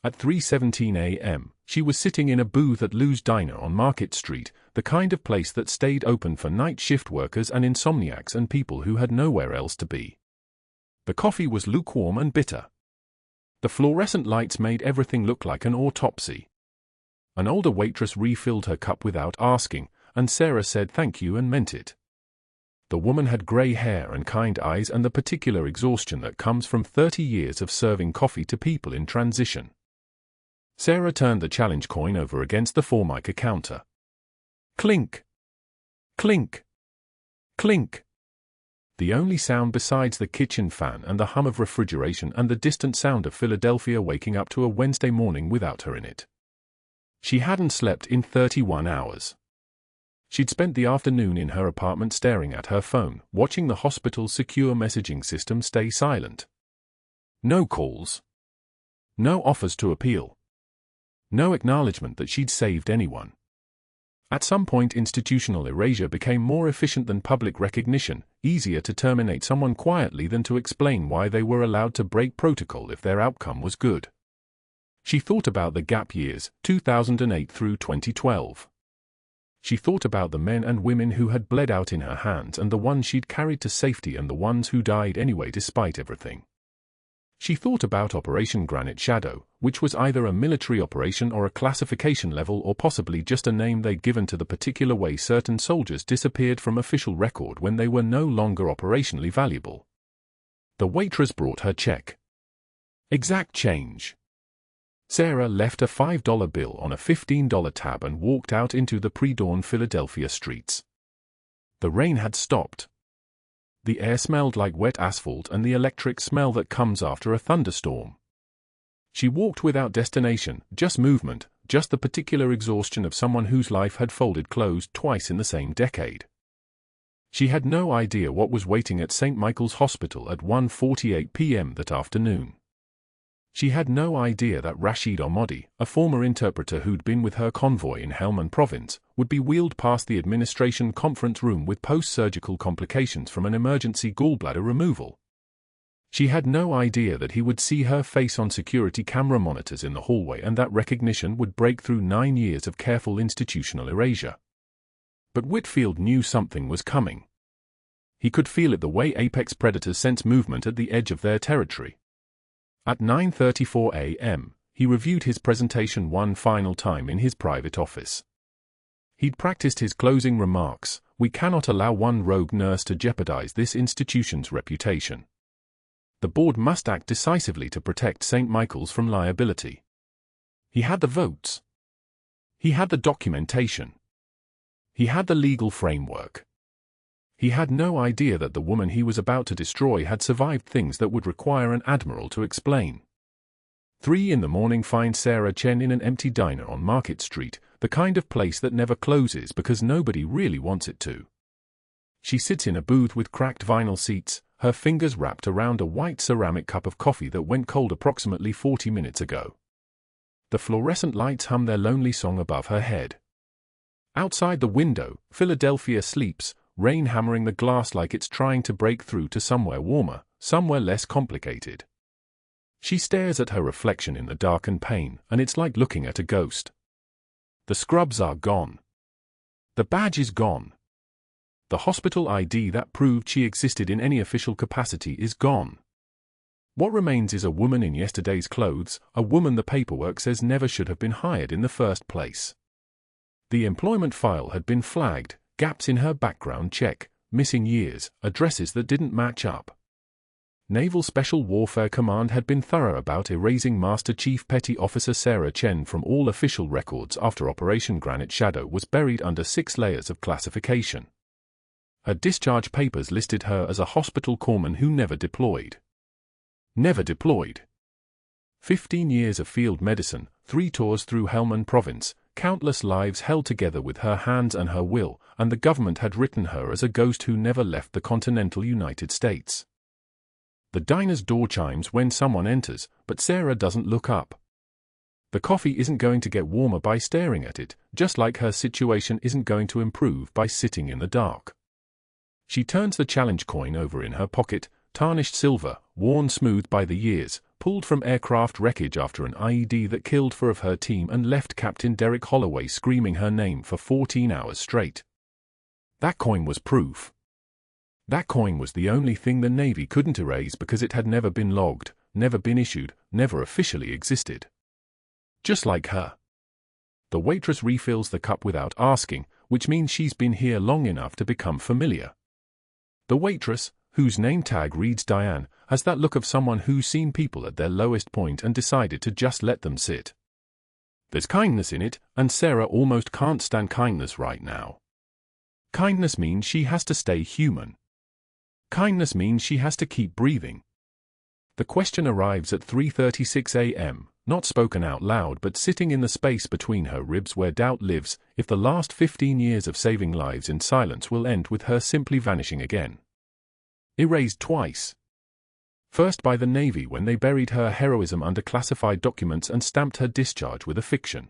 At 3:17 a.m., she was sitting in a booth at Lou's Diner on Market Street, the kind of place that stayed open for night shift workers and insomniacs and people who had nowhere else to be. The coffee was lukewarm and bitter. The fluorescent lights made everything look like an autopsy. An older waitress refilled her cup without asking, and Sarah said thank you and meant it. The woman had grey hair and kind eyes and the particular exhaustion that comes from 30 years of serving coffee to people in transition. Sarah turned the challenge coin over against the Formica counter. Clink! Clink! Clink! The only sound besides the kitchen fan and the hum of refrigeration and the distant sound of Philadelphia waking up to a Wednesday morning without her in it. She hadn't slept in 31 hours. She'd spent the afternoon in her apartment staring at her phone, watching the hospital's secure messaging system stay silent. No calls. No offers to appeal. No acknowledgement that she'd saved anyone. At some point institutional erasure became more efficient than public recognition, easier to terminate someone quietly than to explain why they were allowed to break protocol if their outcome was good. She thought about the gap years, 2008 through 2012. She thought about the men and women who had bled out in her hands and the ones she'd carried to safety and the ones who died anyway despite everything. She thought about Operation Granite Shadow, which was either a military operation or a classification level or possibly just a name they'd given to the particular way certain soldiers disappeared from official record when they were no longer operationally valuable. The waitress brought her check. Exact change. Sarah left a $5 bill on a $15 tab and walked out into the pre-dawn Philadelphia streets. The rain had stopped. The air smelled like wet asphalt and the electric smell that comes after a thunderstorm. She walked without destination, just movement, just the particular exhaustion of someone whose life had folded closed twice in the same decade. She had no idea what was waiting at St. Michael's Hospital at 1:48 p.m. that afternoon. She had no idea that Rashid Ahmadi, a former interpreter who'd been with her convoy in Helmand Province, would be wheeled past the administration conference room with post-surgical complications from an emergency gallbladder removal. She had no idea that he would see her face on security camera monitors in the hallway and that recognition would break through 9 years of careful institutional erasure. But Whitfield knew something was coming. He could feel it the way apex predators sense movement at the edge of their territory. At 9:34 a.m., he reviewed his presentation one final time in his private office. He'd practiced his closing remarks: "We cannot allow one rogue nurse to jeopardize this institution's reputation. The board must act decisively to protect St. Michael's from liability." He had the votes. He had the documentation. He had the legal framework. He had no idea that the woman he was about to destroy had survived things that would require an admiral to explain. 3 in the morning finds Sarah Chen in an empty diner on Market Street, the kind of place that never closes because nobody really wants it to. She sits in a booth with cracked vinyl seats, her fingers wrapped around a white ceramic cup of coffee that went cold approximately 40 minutes ago. The fluorescent lights hum their lonely song above her head. Outside the window, Philadelphia sleeps, rain hammering the glass like it's trying to break through to somewhere warmer, somewhere less complicated. She stares at her reflection in the darkened pane, and it's like looking at a ghost. The scrubs are gone. The badge is gone. The hospital ID that proved she existed in any official capacity is gone. What remains is a woman in yesterday's clothes, a woman the paperwork says never should have been hired in the first place. The employment file had been flagged, gaps in her background check, missing years, addresses that didn't match up. Naval Special Warfare Command had been thorough about erasing Master Chief Petty Officer Sarah Chen from all official records after Operation Granite Shadow was buried under 6 layers of classification. Her discharge papers listed her as a hospital corpsman who never deployed. Never deployed. 15 years of field medicine, 3 tours through Helmand Province, countless lives held together with her hands and her will, and the government had written her as a ghost who never left the continental United States. The diner's door chimes when someone enters, but Sarah doesn't look up. The coffee isn't going to get warmer by staring at it, just like her situation isn't going to improve by sitting in the dark. She turns the challenge coin over in her pocket, tarnished silver, worn smooth by the years, pulled from aircraft wreckage after an IED that killed 4 of her team and left Captain Derek Holloway screaming her name for 14 hours straight. That coin was proof. That coin was the only thing the Navy couldn't erase because it had never been logged, never been issued, never officially existed. Just like her. The waitress refills the cup without asking, which means she's been here long enough to become familiar. The waitress, whose name tag reads Diane, has that look of someone who's seen people at their lowest point and decided to just let them sit. There's kindness in it, and Sarah almost can't stand kindness right now. Kindness means she has to stay human. Kindness means she has to keep breathing. The question arrives at 3:36 a.m., not spoken out loud but sitting in the space between her ribs where doubt lives, if the last 15 years of saving lives in silence will end with her simply vanishing again. Erased twice. First by the Navy when they buried her heroism under classified documents and stamped her discharge with a fiction.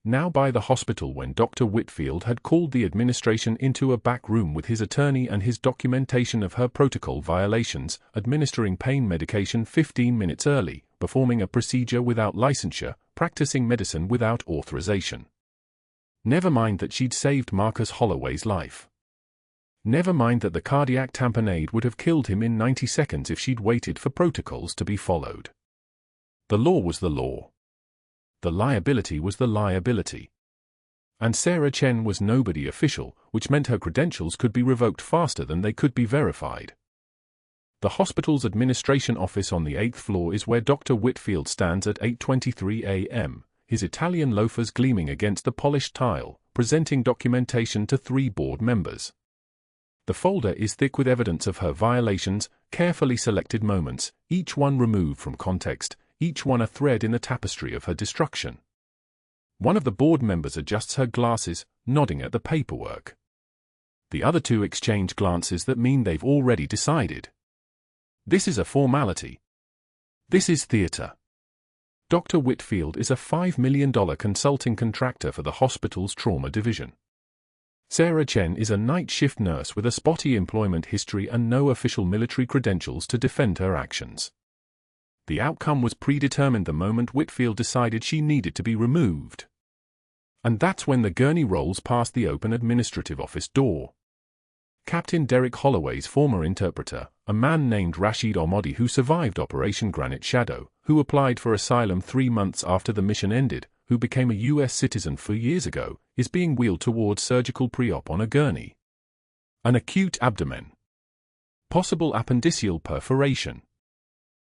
Now by the hospital when Dr. Whitfield had called the administration into a back room with his attorney and his documentation of her protocol violations, administering pain medication 15 minutes early, performing a procedure without licensure, practicing medicine without authorization. Never mind that she'd saved Marcus Holloway's life. Never mind that the cardiac tamponade would have killed him in 90 seconds if she'd waited for protocols to be followed. The law was the law. The liability was the liability. And Sarah Chen was nobody official, which meant her credentials could be revoked faster than they could be verified. The hospital's administration office on the 8th floor is where Dr. Whitfield stands at 8:23 a.m., his Italian loafers gleaming against the polished tile, presenting documentation to 3 board members. The folder is thick with evidence of her violations, carefully selected moments, each one removed from context, each one a thread in the tapestry of her destruction. One of the board members adjusts her glasses, nodding at the paperwork. The other 2 exchange glances that mean they've already decided. This is a formality. This is theater. Dr. Whitfield is a $5 million consulting contractor for the hospital's trauma division. Sarah Chen is a night shift nurse with a spotty employment history and no official military credentials to defend her actions. The outcome was predetermined the moment Whitfield decided she needed to be removed. And that's when the gurney rolls past the open administrative office door. Captain Derek Holloway's former interpreter, a man named Rashid Ahmadi who survived Operation Granite Shadow, who applied for asylum 3 months after the mission ended, who became a U.S. citizen 4 years ago, is being wheeled towards surgical pre-op on a gurney. An acute abdomen. Possible appendiceal perforation.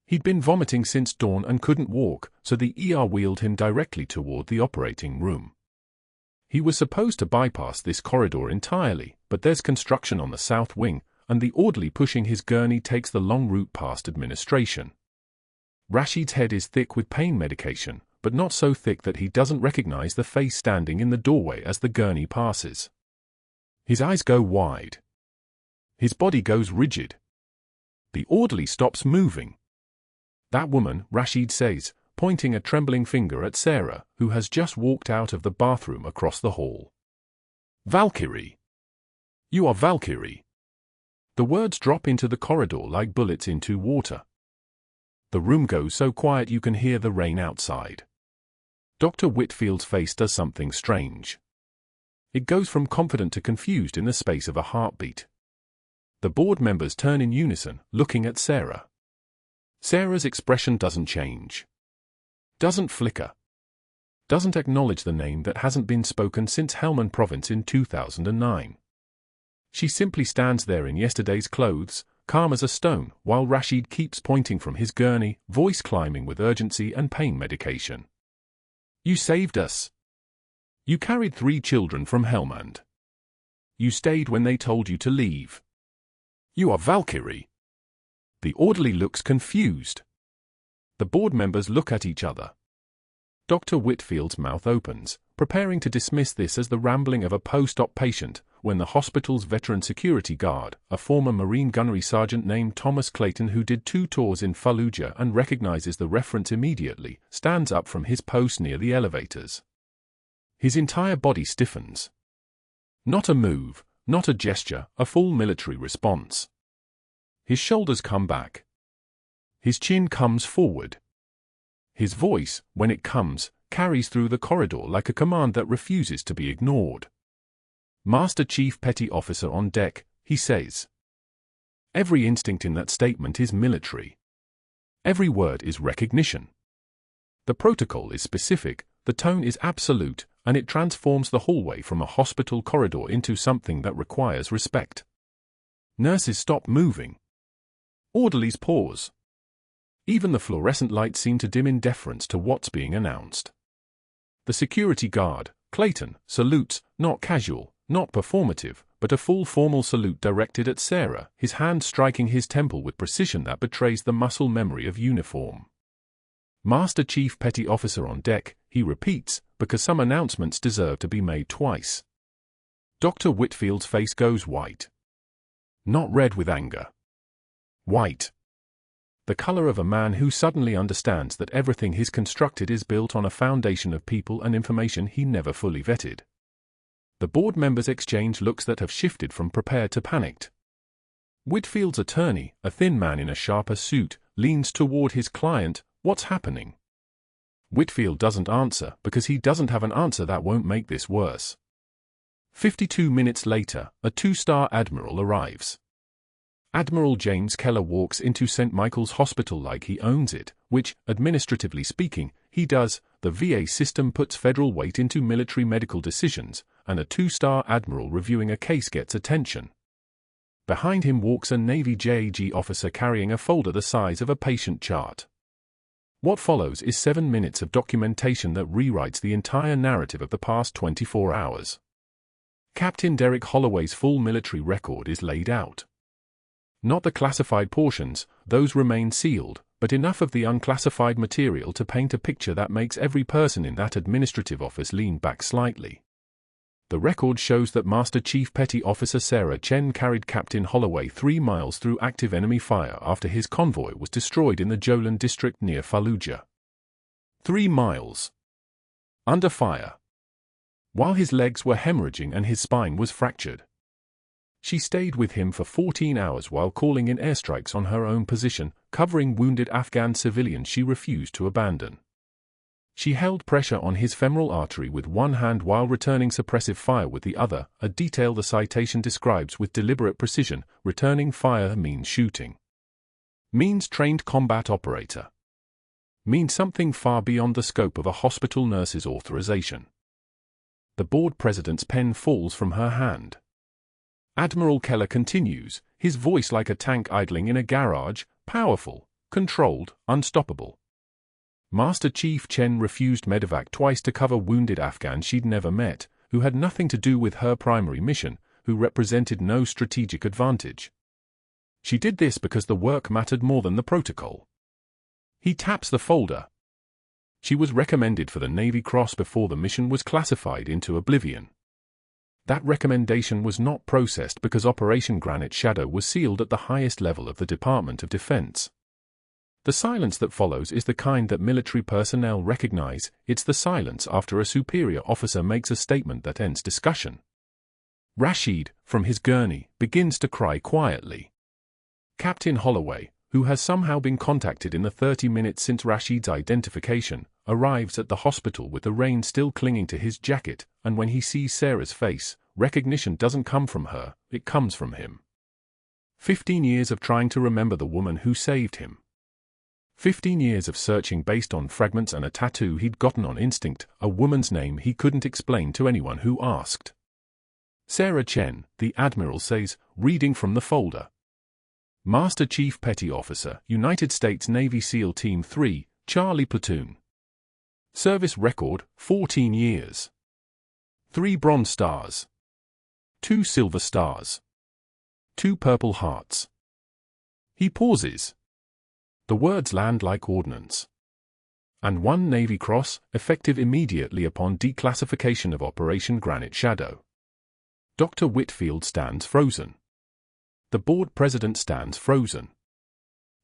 He'd been vomiting since dawn and couldn't walk, so the ER wheeled him directly toward the operating room. He was supposed to bypass this corridor entirely, but there's construction on the south wing, and the orderly pushing his gurney takes the long route past administration. Rashid's head is thick with pain medication, but not so thick that he doesn't recognize the face standing in the doorway as the gurney passes. His eyes go wide. His body goes rigid. The orderly stops moving. That woman, Rashid says, pointing a trembling finger at Sarah, who has just walked out of the bathroom across the hall. Valkyrie. You are Valkyrie. The words drop into the corridor like bullets into water. The room goes so quiet you can hear the rain outside. Dr. Whitfield's face does something strange. It goes from confident to confused in the space of a heartbeat. The board members turn in unison, looking at Sarah. Sarah's expression doesn't change. Doesn't flicker. Doesn't acknowledge the name that hasn't been spoken since Helmand Province in 2009. She simply stands there in yesterday's clothes, calm as a stone, while Rashid keeps pointing from his gurney, voice climbing with urgency and pain medication. You saved us. You carried 3 children from Helmand. You stayed when they told you to leave. You are Valkyrie. The orderly looks confused. The board members look at each other. Dr. Whitfield's mouth opens, preparing to dismiss this as the rambling of a post-op patient, when the hospital's veteran security guard, a former Marine gunnery sergeant named Thomas Clayton who did 2 tours in Fallujah and recognizes the reference immediately, stands up from his post near the elevators. His entire body stiffens. Not a move, not a gesture, a full military response. His shoulders come back. His chin comes forward. His voice, when it comes, carries through the corridor like a command that refuses to be ignored. Master Chief Petty Officer on deck, he says. Every instinct in that statement is military. Every word is recognition. The protocol is specific, the tone is absolute, and it transforms the hallway from a hospital corridor into something that requires respect. Nurses stop moving. Orderlies pause. Even the fluorescent lights seem to dim in deference to what's being announced. The security guard, Clayton, salutes, not casual, not performative, but a full formal salute directed at Sarah, his hand striking his temple with precision that betrays the muscle memory of uniform. Master Chief Petty Officer on deck, he repeats, because some announcements deserve to be made twice. Dr. Whitfield's face goes white. Not red with anger. White. The color of a man who suddenly understands that everything he's constructed is built on a foundation of people and information he never fully vetted. The board members exchange looks that have shifted from prepared to panicked. Whitfield's attorney, a thin man in a sharper suit, leans toward his client. What's happening? Whitfield doesn't answer because he doesn't have an answer that won't make this worse. 52 minutes later, a 2-star admiral arrives. Admiral James Keller walks into St. Michael's Hospital like he owns it, which, administratively speaking, he does. The VA system puts federal weight into military medical decisions, and a 2-star admiral reviewing a case gets attention. Behind him walks a Navy JAG officer carrying a folder the size of a patient chart. What follows is 7 minutes of documentation that rewrites the entire narrative of the past 24 hours. Captain Derek Holloway's full military record is laid out. Not the classified portions, those remain sealed, but enough of the unclassified material to paint a picture that makes every person in that administrative office lean back slightly. The record shows that Master Chief Petty Officer Sarah Chen carried Captain Holloway 3 miles through active enemy fire after his convoy was destroyed in the Jolan district near Fallujah. 3 miles. Under fire. While his legs were hemorrhaging and his spine was fractured. She stayed with him for 14 hours while calling in airstrikes on her own position, covering wounded Afghan civilians she refused to abandon. She held pressure on his femoral artery with one hand while returning suppressive fire with the other, a detail the citation describes with deliberate precision. Returning fire means shooting. Means trained combat operator. Means something far beyond the scope of a hospital nurse's authorization. The board president's pen falls from her hand. Admiral Keller continues, his voice like a tank idling in a garage, powerful, controlled, unstoppable. Master Chief Chen refused medevac twice to cover wounded Afghans she'd never met, who had nothing to do with her primary mission, who represented no strategic advantage. She did this because the work mattered more than the protocol. He taps the folder. She was recommended for the Navy Cross before the mission was classified into oblivion. That recommendation was not processed because Operation Granite Shadow was sealed at the highest level of the Department of Defense. The silence that follows is the kind that military personnel recognize. It's the silence after a superior officer makes a statement that ends discussion. Rashid, from his gurney, begins to cry quietly. Captain Holloway, who has somehow been contacted in the 30 minutes since Rashid's identification, arrives at the hospital with the rain still clinging to his jacket, and when he sees Sarah's face, recognition doesn't come from her, it comes from him. 15 years of trying to remember the woman who saved him. 15 years of searching based on fragments and a tattoo he'd gotten on instinct, a woman's name he couldn't explain to anyone who asked. Sarah Chen, the Admiral says, reading from the folder. Master Chief Petty Officer, United States Navy SEAL Team 3, Charlie Platoon. Service record, 14 years. 3 Bronze Stars. 2 Silver Stars. 2 Purple Hearts. He pauses. The words land like ordnance. And 1 Navy Cross, effective immediately upon declassification of Operation Granite Shadow. Dr. Whitfield stands frozen. The board president stands frozen.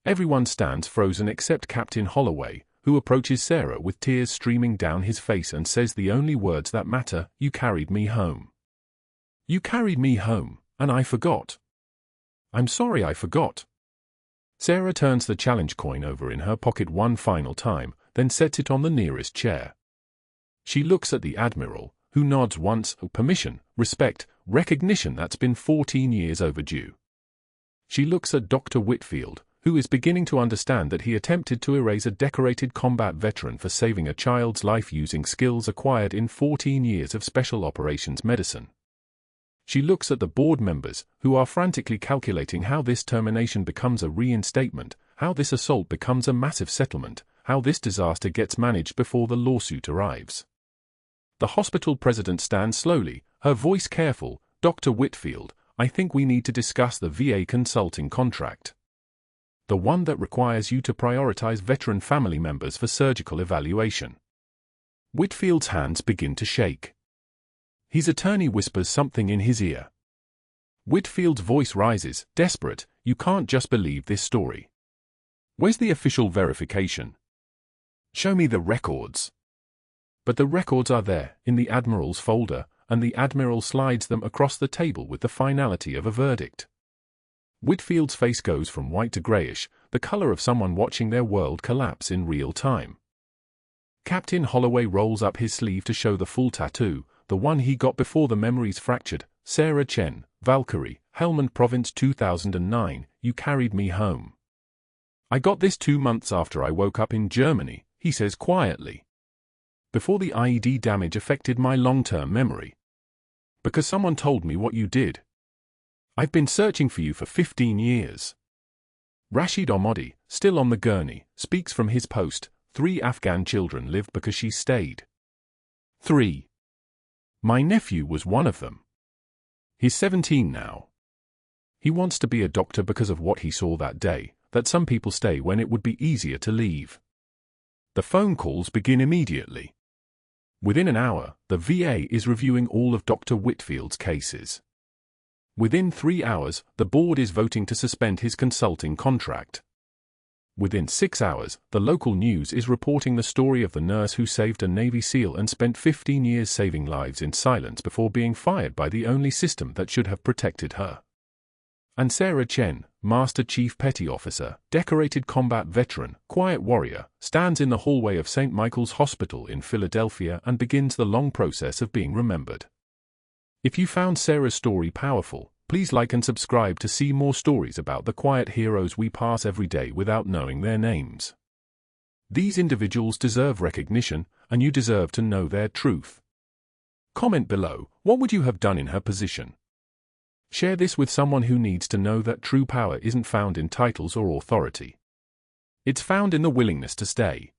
Everyone stands frozen except Captain Holloway, who approaches Sarah with tears streaming down his face and says the only words that matter, "You carried me home. You carried me home, and I forgot. I'm sorry I forgot." Sarah turns the challenge coin over in her pocket one final time, then sets it on the nearest chair. She looks at the Admiral, who nods once, permission, respect, recognition that's been 14 years overdue. She looks at Dr. Whitfield, who is beginning to understand that he attempted to erase a decorated combat veteran for saving a child's life using skills acquired in 14 years of special operations medicine. She looks at the board members, who are frantically calculating how this termination becomes a reinstatement, how this assault becomes a massive settlement, how this disaster gets managed before the lawsuit arrives. The hospital president stands slowly, her voice careful. "Dr. Whitfield, I think we need to discuss the VA consulting contract. The one that requires you to prioritize veteran family members for surgical evaluation." Whitfield's hands begin to shake. His attorney whispers something in his ear. Whitfield's voice rises, desperate. "You can't just believe this story. Where's the official verification? Show me the records." But the records are there, in the Admiral's folder, and the Admiral slides them across the table with the finality of a verdict. Whitfield's face goes from white to grayish, the color of someone watching their world collapse in real time. Captain Holloway rolls up his sleeve to show the full tattoo, the one he got before the memories fractured. "Sarah Chen, Valkyrie, Helmand Province 2009, you carried me home. I got this 2 months after I woke up in Germany," he says quietly. "Before the IED damage affected my long-term memory. Because someone told me what you did. I've been searching for you for 15 years. Rashid Ahmadi, still on the gurney, speaks from his post. 3 Afghan children lived because she stayed. 3. My nephew was one of them. He's 17 now. He wants to be a doctor because of what he saw that day, that some people stay when it would be easier to leave." The phone calls begin immediately. Within an hour, the VA is reviewing all of Dr. Whitfield's cases. Within 3 hours, the board is voting to suspend his consulting contract. Within 6 hours, the local news is reporting the story of the nurse who saved a Navy SEAL and spent 15 years saving lives in silence before being fired by the only system that should have protected her. And Sarah Chen, Master Chief Petty Officer, decorated combat veteran, quiet warrior, stands in the hallway of St. Michael's Hospital in Philadelphia and begins the long process of being remembered. If you found Sarah's story powerful, please like and subscribe to see more stories about the quiet heroes we pass every day without knowing their names. These individuals deserve recognition, and you deserve to know their truth. Comment below, what would you have done in her position? Share this with someone who needs to know that true power isn't found in titles or authority. It's found in the willingness to stay.